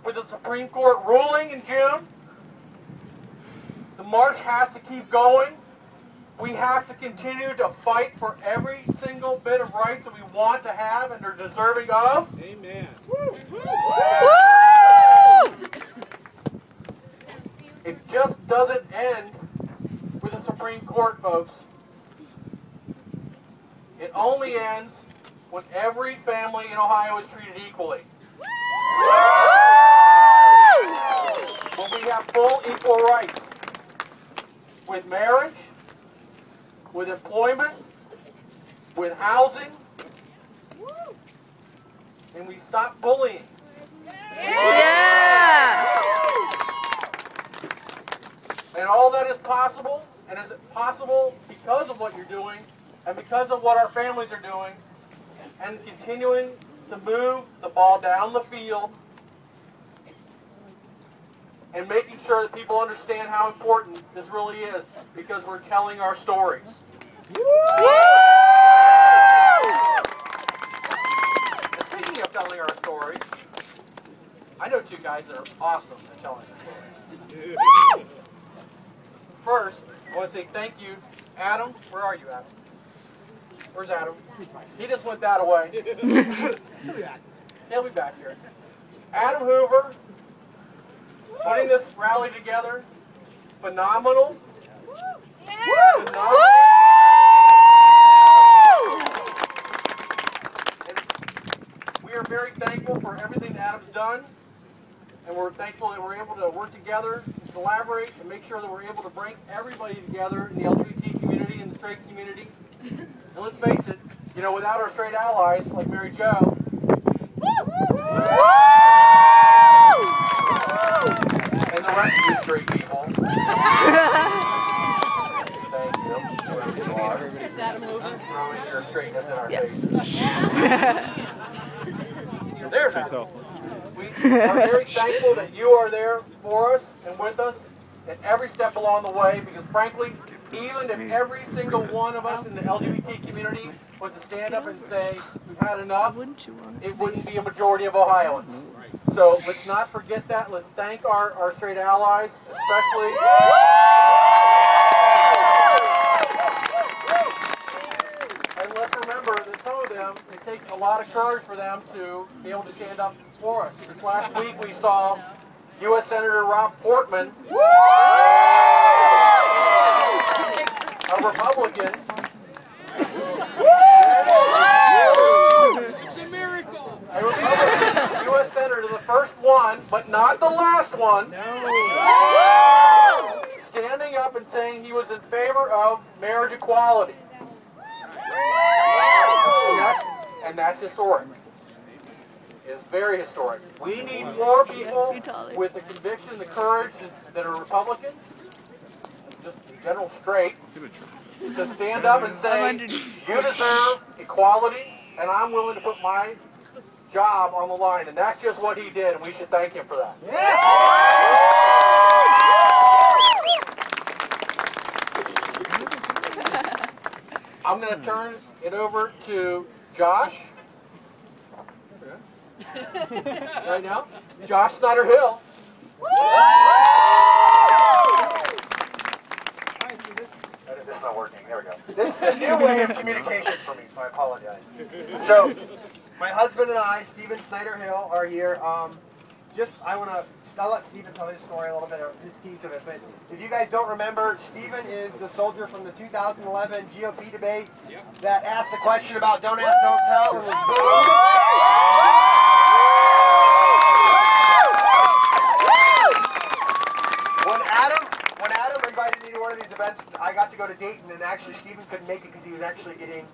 with the Supreme Court ruling in June. The march has to keep going. We have to continue to fight for every single bit of rights that we want to have and are deserving of. Amen. It just doesn't end with the Supreme Court, folks. It only ends when every family in Ohio is treated equally. When we have full equal rights with marriage, with employment, with housing, and we stop bullying. Yeah! And all that is possible, and is possible because of what you're doing, and because of what our families are doing, and continuing to move the ball down the field, and making sure that people understand how important this really is, because we're telling our stories. And speaking of telling our stories, I know two guys that are awesome at telling their stories. First, I want to say thank you, Adam. Where are you, Adam? Where's Adam? He just went that away. He'll be back here. Adam Hoover, putting this rally together, phenomenal. Phenomenal. And we are very thankful for everything that Adam's done, and we're thankful that we're able to work together and collaborate and make sure that we're able to bring everybody together in the LGBT community and the straight community. And let's face it, you know, without our straight allies like Mary Jo, and the rest of you straight people. Thank you. Whoever you are. There's Adam Hoover. Throwing your straightness in our face. Yes. There's Adam. We are very thankful that you are there for us and with us at every step along the way, because frankly, even if every single one of us in the LGBT community was to stand up and say we've had enough, it wouldn't be a majority of Ohioans. So let's not forget that. Let's thank our straight allies, especially. And let's remember that some of them, it takes a lot of courage for them to be able to stand up for us. This last week we saw U.S. Senator Rob Portman, a Republican. It's a miracle. A Republican U.S. Senator, the first one, but not the last one, standing up and saying he was in favor of marriage equality. And that's historic. It is very historic. We need more people with the conviction, the courage that are Republicans, just in general straight, to stand up and say, you deserve equality, and I'm willing to put my job on the line. And that's just what he did, and we should thank him for that. I'm going to turn it over to Josh. Right now, Josh Snyder-Hill. This is not working. There we go. This is a new way of communication for me, so I apologize. So, my husband and I, Stephen Snyder-Hill, are here. I'll let Stephen tell his story a little bit, or his piece of it, but if you guys don't remember, Stephen is the soldier from the 2011 GOP debate that asked the question about don't ask, don't tell, and was booed. When Adam invited me to one of these events, I got to go to Dayton, and actually Stephen couldn't make it because he was actually getting,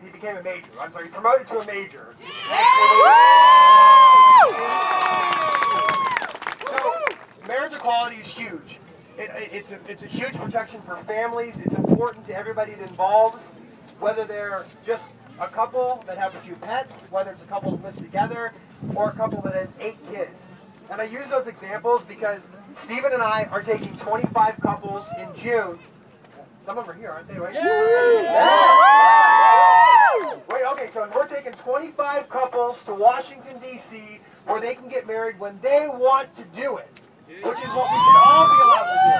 he became a major. I'm sorry, promoted to a major. So, marriage equality is huge. It's a huge protection for families. It's important to everybody that involves, whether they're just a couple that have a few pets, whether it's a couple that lives together, or a couple that has 8 kids. And I use those examples because Stephen and I are taking 25 couples in June. Some of them are here, aren't they? Right? Yeah. Wait, okay, so we're taking 25 couples to Washington, D.C., where they can get married when they want to do it, which is what we should all be allowed to do.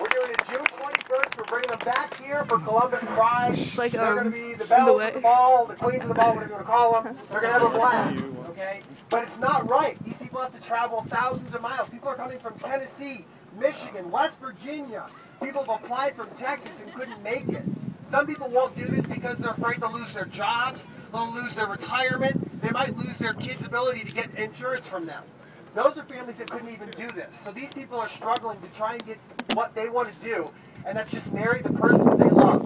We're doing it June 21st. We're bringing them back here for Columbus Pride. Like, they're going to be the bells of the ball, the queens of the ball, whatever you want to call them. They're going to have a blast, okay? But it's not right. These people have to travel thousands of miles. People are coming from Tennessee, Michigan, West Virginia. People have applied from Texas and couldn't make it. Some people won't do this because they're afraid they'll lose their jobs, they'll lose their retirement, they might lose their kids' ability to get insurance from them. Those are families that couldn't even do this. So these people are struggling to try and get what they want to do, and that's just marry the person that they love.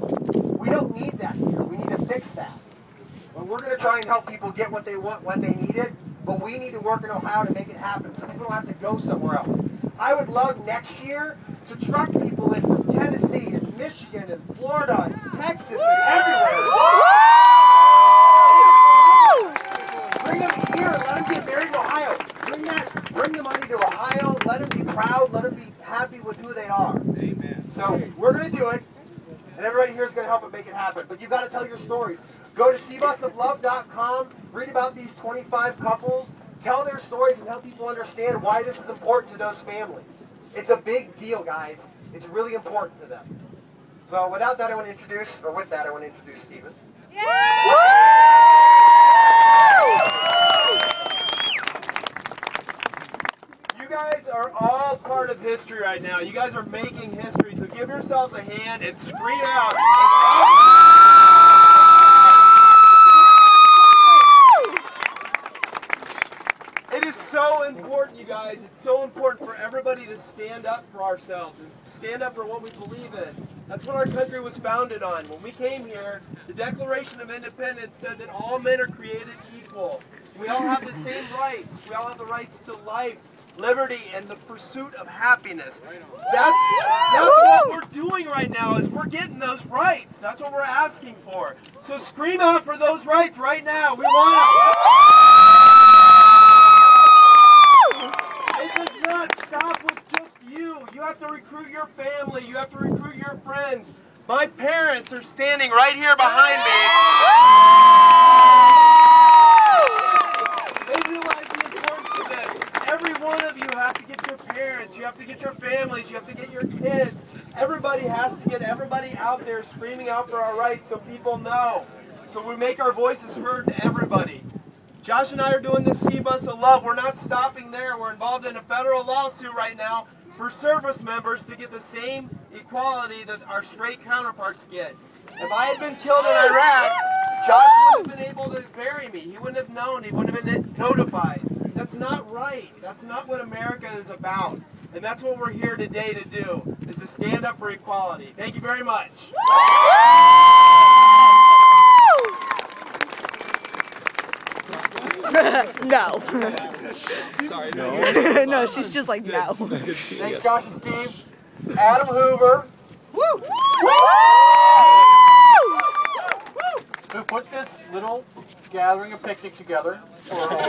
We don't need that here. We need to fix that. Well, we're going to try and help people get what they want when they need it, but we need to work in Ohio to make it happen so people don't have to go somewhere else. I would love next year to truck people in from Tennessee and Michigan and Florida and Texas and everywhere. Bring them here and let them get married in Ohio. Bring the money to Ohio, let them be proud, let them be happy with who they are. Amen. So we're going to do it, and everybody here is going to help it make it happen. But you've got to tell your stories. Go to cbusoflove.com, read about these 25 couples, tell their stories and help people understand why this is important to those families. It's a big deal, guys. It's really important to them. So with that, I want to introduce Stephen. You guys are all part of history right now. You guys are making history, so give yourselves a hand and scream out. It is so important, you guys. It's so important for everybody to stand up for ourselves and stand up for what we believe in. That's what our country was founded on. When we came here, the Declaration of Independence said that all men are created equal. We all have the same rights. We all have the rights to life, liberty, and the pursuit of happiness. That's what we're doing right now, is we're getting those rights. That's what we're asking for. So scream out for those rights right now. We want them. It does not stop with just you. You have to recruit your family. You have to recruit your friends. My parents are standing right here behind me. They realize the importance of this. Every one of you have to get your parents. You have to get your families. You have to get your kids. Everybody has to get everybody out there screaming out for our rights so people know. So we make our voices heard to everybody. Josh and I are doing this C-Bus of Love. We're not stopping there. We're involved in a federal lawsuit right now for service members to get the same equality that our straight counterparts get. If I had been killed in Iraq, Josh wouldn't have been able to bury me. He wouldn't have known. He wouldn't have been notified. That's not right. That's not what America is about. And that's what we're here today to do, is to stand up for equality. Thank you very much. No. Sorry, no. No, she's just like, no. Thanks, Josh and Steve. Adam Hoover. Woo! Who put this little gathering of picnic together for all of us.